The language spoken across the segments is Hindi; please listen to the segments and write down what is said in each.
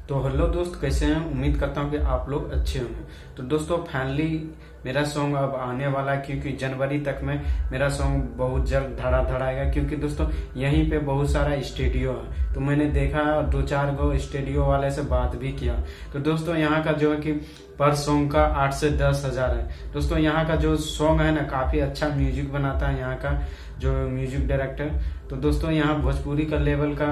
तो हेलो दोस्त, कैसे हैं? उम्मीद करता हूं कि आप लोग अच्छे होंगे। तो दोस्तों फाइनली मेरा सॉन्ग अब आने वाला है, क्योंकि जनवरी तक में मेरा सॉन्ग बहुत जल्द धड़ा आएगा। क्योंकि दोस्तों यहीं पे बहुत सारा स्टूडियो है, तो मैंने देखा और 2-4 गो स्टूडियो वाले से बात भी किया। तो दोस्तों यहाँ का जो है कि पर सॉन्ग का 8 से 10 हजार है। दोस्तों यहाँ का जो सॉन्ग है ना, काफी अच्छा म्यूजिक बनाता है यहाँ का जो म्यूजिक डायरेक्टर। तो दोस्तों यहाँ भोजपुरी का लेवल का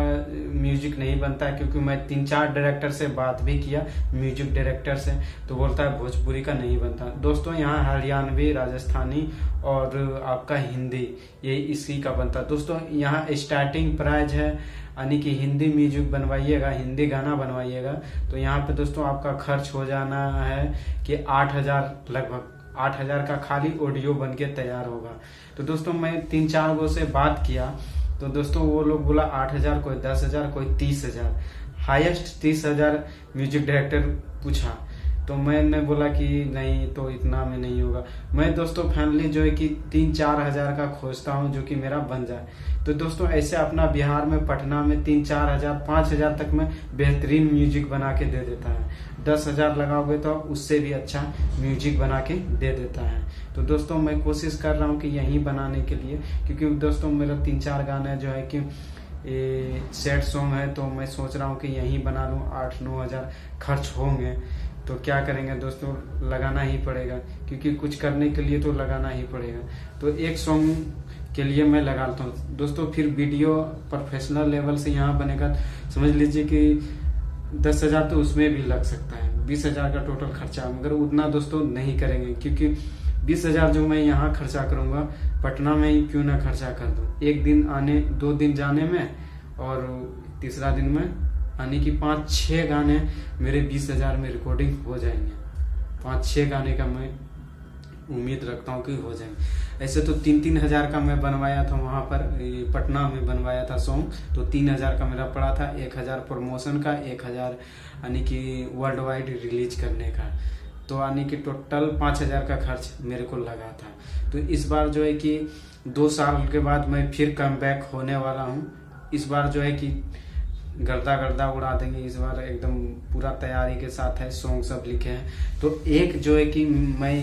म्यूजिक नहीं बनता है, क्योंकि मैं 3-4 डायरेक्टर से बात भी किया, म्यूजिक डायरेक्टर से, तो बोलता है भोजपुरी का नहीं बनता। दोस्तों यहाँ हरियाणवी, राजस्थानी और आपका हिंदी, ये इसी का बनता है। दोस्तों यहाँ स्टार्टिंग प्राइस है, यानी कि हिंदी म्यूजिक बनवाइएगा, हिंदी गाना बनवाइएगा, तो यहाँ पे दोस्तों आपका खर्च हो जाना है कि 8,000, लगभग 8,000 का खाली ऑडियो बन के तैयार होगा। तो दोस्तों मैं 3-4 गो से बात किया, तो दोस्तों वो लोग बोला 8,000, कोई 10,000, कोई 30,000, हाईएस्ट 30,000 म्यूजिक डायरेक्टर पूछा। तो मैंने बोला कि नहीं, तो इतना में नहीं होगा। मैं दोस्तों फैमिली जो है कि 3-4 हजार का खोजता हूँ जो कि मेरा बन जाए। तो दोस्तों ऐसे अपना बिहार में, पटना में 3-4 हजार, 5,000 तक में बेहतरीन म्यूजिक बना के दे देता है। 10,000 लगाओगे तो उससे भी अच्छा म्यूजिक बना के दे देता है। तो दोस्तों मैं कोशिश कर रहा हूँ कि यही बनाने के लिए, क्योंकि दोस्तों मेरा 3-4 गाने जो है कि सैड सॉन्ग है, तो मैं सोच रहा हूँ कि यही बना लूँ। 8-9 हजार खर्च होंगे, तो क्या करेंगे दोस्तों, लगाना ही पड़ेगा, क्योंकि कुछ करने के लिए तो लगाना ही पड़ेगा। तो एक सॉन्ग के लिए मैं लगा लेता हूँ दोस्तों। फिर वीडियो प्रोफेशनल लेवल से यहाँ बनेगा, समझ लीजिए कि 10,000 तो उसमें भी लग सकता है, 20,000 का टोटल खर्चा। मगर उतना दोस्तों नहीं करेंगे, क्योंकि 20,000 जो मैं यहाँ खर्चा करूंगा, पटना में ही क्यों ना खर्चा कर दूं। एक दिन आने, 2 दिन जाने में, और तीसरा दिन में, यानी कि 5-6 गाने मेरे 20,000 में रिकॉर्डिंग हो जाएंगे। 5-6 गाने का मैं उम्मीद रखता हूँ कि हो जाएंगे। ऐसे तो 3-3 हजार का मैं बनवाया था वहां पर, पटना में बनवाया था सॉन्ग, तो 3,000 का मेरा पड़ा था। 1,000 प्रमोशन का, 1,000 यानी कि वर्ल्ड वाइड रिलीज करने का, तो यानी कि टोटल 5,000 का खर्च मेरे को लगा था। तो इस बार जो है कि 2 साल के बाद मैं फिर कम बैक होने वाला हूँ। इस बार जो है कि गर्दा उड़ा देंगे। इस बार एकदम पूरा तैयारी के साथ है, सॉन्ग सब लिखे हैं। तो एक जो है कि मैं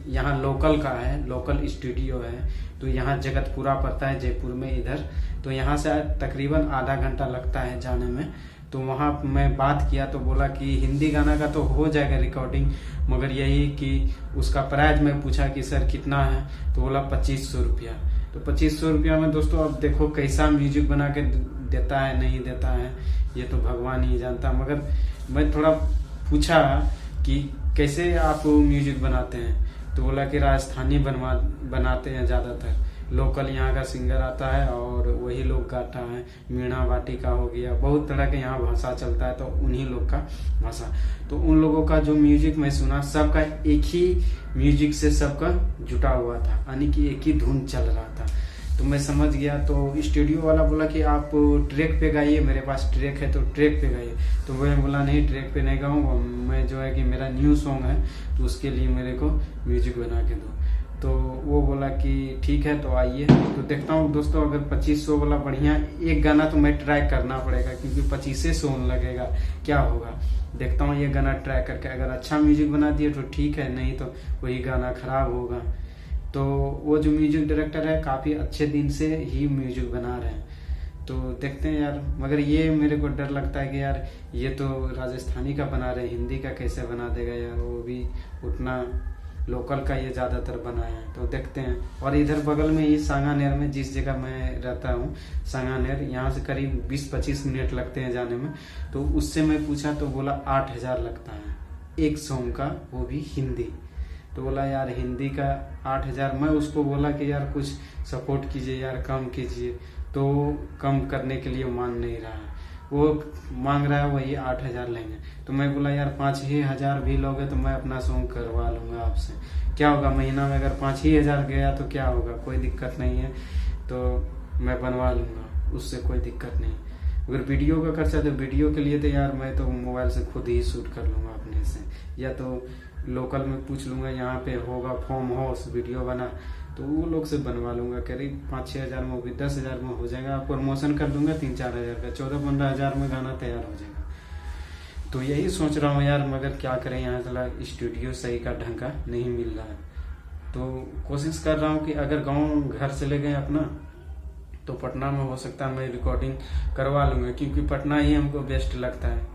यहाँ लोकल का है, लोकल स्टूडियो है, तो यहाँ जगतपुरा पड़ता है जयपुर में इधर। तो यहाँ से तकरीबन आधा घंटा लगता है जाने में। तो वहाँ मैं बात किया, तो बोला कि हिंदी गाना का तो हो जाएगा रिकॉर्डिंग, मगर यही कि उसका प्राइस मैं पूछा कि सर कितना है, तो बोला 2,500 रुपया। तो 2,500 रुपया में दोस्तों अब देखो कैसा म्यूजिक बना के देता है, नहीं देता है, ये तो भगवान ही जानता। मगर मैं थोड़ा पूछा कि कैसे आप म्यूजिक बनाते हैं, तो बोला कि राजस्थानी बनाते हैं ज्यादातर, लोकल यहाँ का सिंगर आता है और वही लोग गाता है। मीणा वाटिका हो गया, बहुत तरह के यहाँ भाषा चलता है, तो उन्हीं लोग का भाषा। तो उन लोगों का जो म्यूजिक मैं सुना, सबका एक ही म्यूजिक से सबका जुटा हुआ था, यानी कि एक ही धुन चल रहा था। तो मैं समझ गया। तो स्टूडियो वाला बोला कि आप ट्रैक पे गाइए, मेरे पास ट्रैक है तो ट्रैक पे गाइए। तो मैं बोला नहीं, ट्रैक पे नहीं गाऊंगा, मैं जो है कि मेरा न्यू सॉन्ग है, तो उसके लिए मेरे को म्यूजिक बना के दो। तो वो बोला कि ठीक है, तो आइए। तो देखता हूँ दोस्तों, अगर 2,500 वाला बढ़िया एक गाना तो मैं ट्राई करना पड़ेगा, क्योंकि 2,500 लगेगा, क्या होगा देखता हूँ। ये गाना ट्राई करके अगर अच्छा म्यूजिक बना दिए तो ठीक है, नहीं तो वही गाना खराब होगा। तो वो जो म्यूजिक डायरेक्टर है काफी अच्छे दिन से ही म्यूजिक बना रहे हैं, तो देखते हैं यार। मगर ये मेरे को डर लगता है कि यार ये तो राजस्थानी का बना रहे, हिंदी का कैसे बना देगा यार, वो भी उतना लोकल का ये ज्यादातर बनाया है। तो देखते हैं। और इधर बगल में ही सांगानेर में, जिस जगह मैं रहता हूँ सांगानेर, यहाँ से करीब 20-25 मिनट लगते हैं जाने में। तो उससे मैं पूछा, तो बोला 8,000 लगता है एक सॉन्ग का, वो भी हिंदी। तो बोला यार हिंदी का 8,000। मैं उसको बोला कि यार कुछ सपोर्ट कीजिए यार, कम कीजिए। तो कम करने के लिए मान नहीं रहा है, वो मांग रहा है वही 8,000 लेंगे। तो मैं बोला यार 5,000 भी लोगे तो मैं अपना सॉन्ग करवा लूंगा आपसे, क्या होगा महीना में अगर 5,000 गया तो क्या होगा, कोई दिक्कत नहीं है, तो मैं बनवा लूंगा, उससे कोई दिक्कत नहीं। अगर वीडियो का खर्चा, तो वीडियो के लिए तो यार मैं तो मोबाइल से खुद ही शूट कर लूंगा अपने से, या तो लोकल में पूछ लूंगा, यहाँ पे होगा फॉर्म हाउस वीडियो बना, तो वो लोग से बनवा लूंगा। करीब 5-6 हजार में, वो भी 10,000 में हो जाएगा। प्रमोशन कर दूंगा 3-4 हजार का, 14-15 हजार में गाना तैयार हो जाएगा। तो यही सोच रहा हूँ यार, मगर क्या करें, यहाँ चला स्टूडियो सही का ढंग का नहीं मिल रहा है। तो कोशिश कर रहा हूँ कि अगर गांव घर चले गए अपना, तो पटना में हो सकता है मैं रिकॉर्डिंग करवा लूँगा, क्योंकि पटना ही हमको बेस्ट लगता है।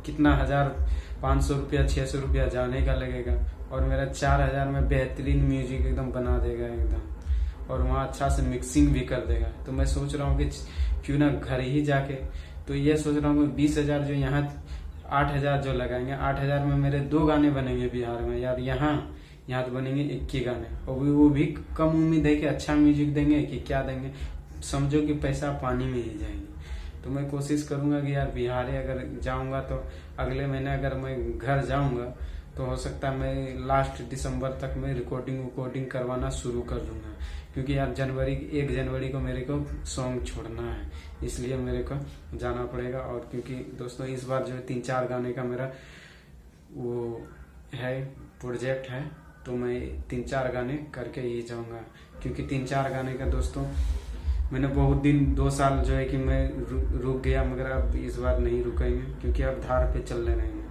कितना 1500 रुपया 600 रुपया जाने का लगेगा, और मेरा 4000 में बेहतरीन म्यूजिक एकदम बना देगा एकदम, और वहाँ अच्छा से मिक्सिंग भी कर देगा। तो मैं सोच रहा हूँ कि क्यों ना घर ही जाके, तो ये सोच रहा हूँ कि 20,000 जो यहाँ 8,000 जो लगाएंगे, 8,000 में मेरे 2 गाने बनेंगे बिहार में यार। यहाँ तो बनेंगे 21 गाने, और वो भी कम उम्मीद है कि अच्छा म्यूजिक देंगे कि क्या देंगे, समझो कि पैसा पानी में ही जाएंगे। तो मैं कोशिश करूंगा कि यार बिहार अगर जाऊंगा तो अगले महीने अगर मैं घर जाऊंगा तो हो सकता है मैं लास्ट दिसंबर तक मैं रिकॉर्डिंग करवाना शुरू कर दूंगा, क्योंकि यार 1 जनवरी को मेरे को सॉन्ग छोड़ना है, इसलिए मेरे को जाना पड़ेगा। और क्योंकि दोस्तों इस बार जो है 3-4 गाने का मेरा वो है प्रोजेक्ट है, तो मैं 3-4 गाने करके ही जाऊंगा, क्योंकि 3-4 गाने का दोस्तों मैंने बहुत दिन 2 साल जो है कि मैं रुक गया, मगर अब इस बार नहीं रुकेंगे, क्योंकि अब धार पे चल रहे हैं।